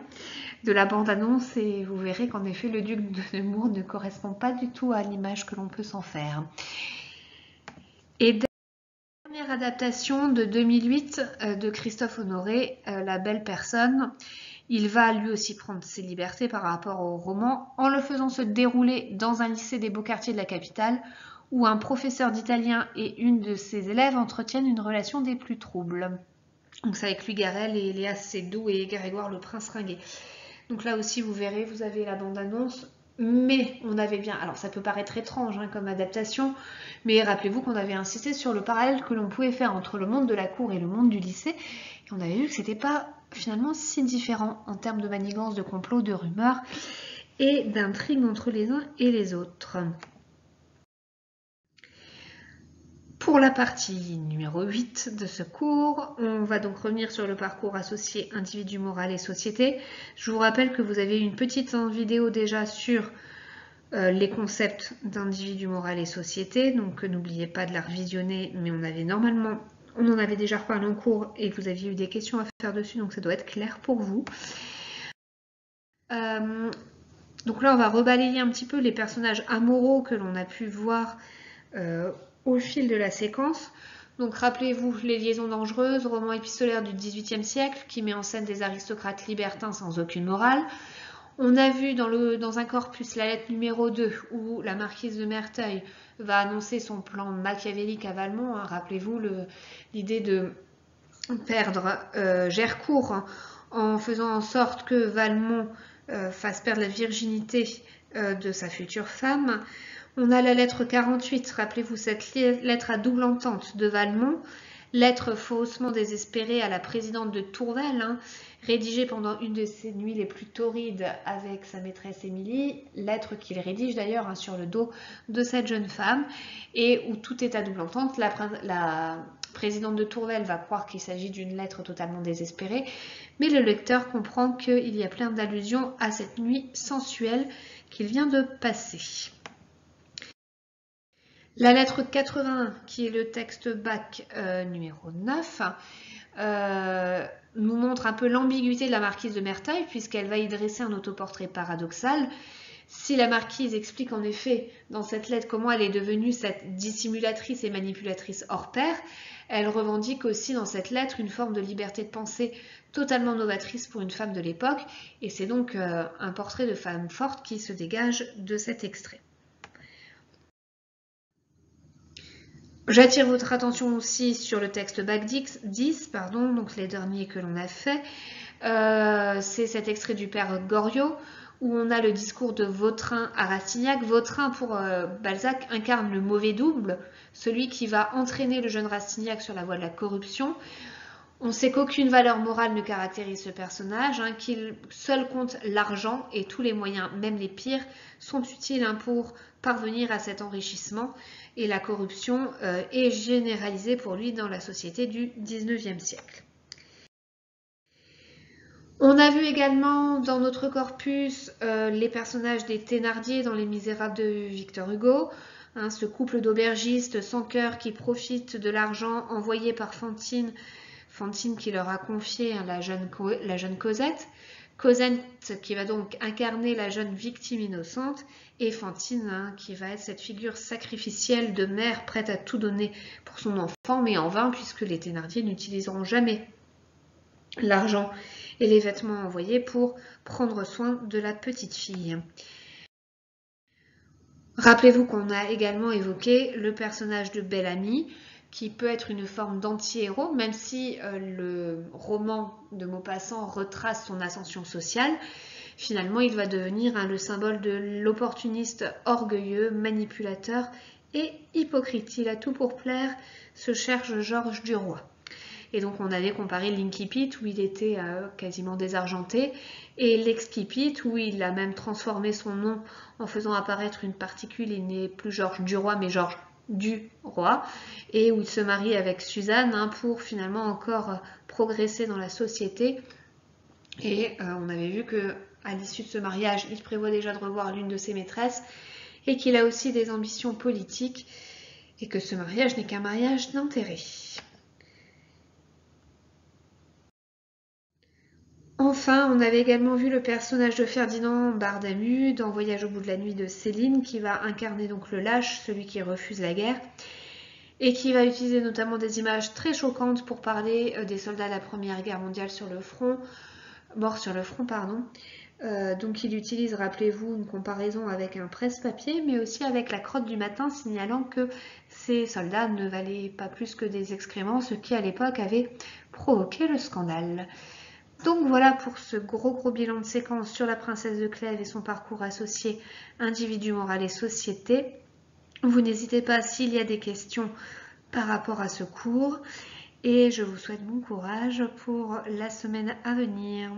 de la bande-annonce et vous verrez qu'en effet le duc de Nemours ne correspond pas du tout à l'image que l'on peut s'en faire. Et dernière adaptation de 2008 de Christophe Honoré, La Belle Personne. Il va lui aussi prendre ses libertés par rapport au roman en le faisant se dérouler dans un lycée des beaux quartiers de la capitale où un professeur d'italien et une de ses élèves entretiennent une relation des plus troubles. Donc c'est avec Louis Garrel et Léa Seydoux et Grégoire le Prince Ringuet. Donc là aussi vous verrez, vous avez la bande-annonce. Mais on avait bien, alors ça peut paraître étrange comme adaptation, mais rappelez-vous qu'on avait insisté sur le parallèle que l'on pouvait faire entre le monde de la cour et le monde du lycée, et on avait vu que c'était pas finalement si différent en termes de manigance, de complot, de rumeurs et d'intrigues entre les uns et les autres. Pour la partie numéro 8 de ce cours, on va donc revenir sur le parcours associé individu, moral et société. Je vous rappelle que vous avez une petite vidéo déjà sur les concepts d'individu, moral et société, donc n'oubliez pas de la revisionner, mais on en avait déjà reparlé en cours et vous aviez eu des questions à faire dessus, donc ça doit être clair pour vous. Donc là, on va rebalayer un petit peu les personnages amoraux que l'on a pu voir au fil de la séquence. Donc rappelez-vous Les Liaisons dangereuses, roman épistolaire du XVIIIe siècle qui met en scène des aristocrates libertins sans aucune morale. On a vu dans un corpus la lettre numéro 2 où la marquise de Merteuil va annoncer son plan machiavélique à Valmont. Rappelez-vous l'idée de perdre Gercourt en faisant en sorte que Valmont fasse perdre la virginité de sa future femme. On a la lettre 48, rappelez-vous cette lettre à double entente de Valmont, lettre faussement désespérée à la présidente de Tourvel, rédigée pendant une de ses nuits les plus torrides avec sa maîtresse Émilie, lettre qu'il rédige d'ailleurs sur le dos de cette jeune femme, et où tout est à double entente. La présidente de Tourvel va croire qu'il s'agit d'une lettre totalement désespérée, mais le lecteur comprend qu'il y a plein d'allusions à cette nuit sensuelle qu'il vient de passer. La lettre 81, qui est le texte bac numéro 9, nous montre un peu l'ambiguïté de la marquise de Merteuil, puisqu'elle va y dresser un autoportrait paradoxal. Si la marquise explique en effet dans cette lettre comment elle est devenue cette dissimulatrice et manipulatrice hors pair, elle revendique aussi dans cette lettre une forme de liberté de pensée totalement novatrice pour une femme de l'époque, et c'est donc un portrait de femme forte qui se dégage de cet extrait. J'attire votre attention aussi sur le texte bac 10, donc les derniers que l'on a fait. C'est cet extrait du père Goriot, où on a le discours de Vautrin à Rastignac. Vautrin, pour Balzac, incarne le mauvais double, celui qui va entraîner le jeune Rastignac sur la voie de la corruption. On sait qu'aucune valeur morale ne caractérise ce personnage, qu'il seul compte l'argent et tous les moyens, même les pires, sont utiles pour parvenir à cet enrichissement. Et la corruption est généralisée pour lui dans la société du XIXe siècle. On a vu également dans notre corpus les personnages des Thénardier dans Les Misérables de Victor Hugo, ce couple d'aubergistes sans cœur qui profitent de l'argent envoyé par Fantine qui leur a confié la jeune Cosette. Cosette qui va donc incarner la jeune victime innocente, et Fantine qui va être cette figure sacrificielle de mère prête à tout donner pour son enfant, mais en vain puisque les Thénardier n'utiliseront jamais l'argent et les vêtements envoyés pour prendre soin de la petite fille. Rappelez-vous qu'on a également évoqué le personnage de Bel-Ami, qui peut être une forme d'anti-héros, même si le roman de Maupassant retrace son ascension sociale. Finalement, il va devenir le symbole de l'opportuniste orgueilleux, manipulateur et hypocrite. Il a tout pour plaire, se cherche Georges Duroy. Et donc on avait comparé l'Incipit où il était quasiment désargenté et l'Excipit où il a même transformé son nom en faisant apparaître une particule. Il n'est plus Georges Duroy mais Georges Duroy, et où il se marie avec Suzanne pour finalement encore progresser dans la société. Et on avait vu que à l'issue de ce mariage, il prévoit déjà de revoir l'une de ses maîtresses et qu'il a aussi des ambitions politiques et que ce mariage n'est qu'un mariage d'intérêt. Enfin, on avait également vu le personnage de Ferdinand Bardamu dans Voyage au bout de la nuit de Céline, qui va incarner donc le lâche, celui qui refuse la guerre, et qui va utiliser notamment des images très choquantes pour parler des soldats de la Première Guerre mondiale morts sur le front. Donc il utilise, rappelez-vous, une comparaison avec un presse-papier, mais aussi avec la crotte du matin, signalant que ces soldats ne valaient pas plus que des excréments, ce qui à l'époque avait provoqué le scandale. Donc voilà pour ce gros bilan de séquence sur la princesse de Clèves et son parcours associé individu, moral et société. Vous n'hésitez pas s'il y a des questions par rapport à ce cours et je vous souhaite bon courage pour la semaine à venir.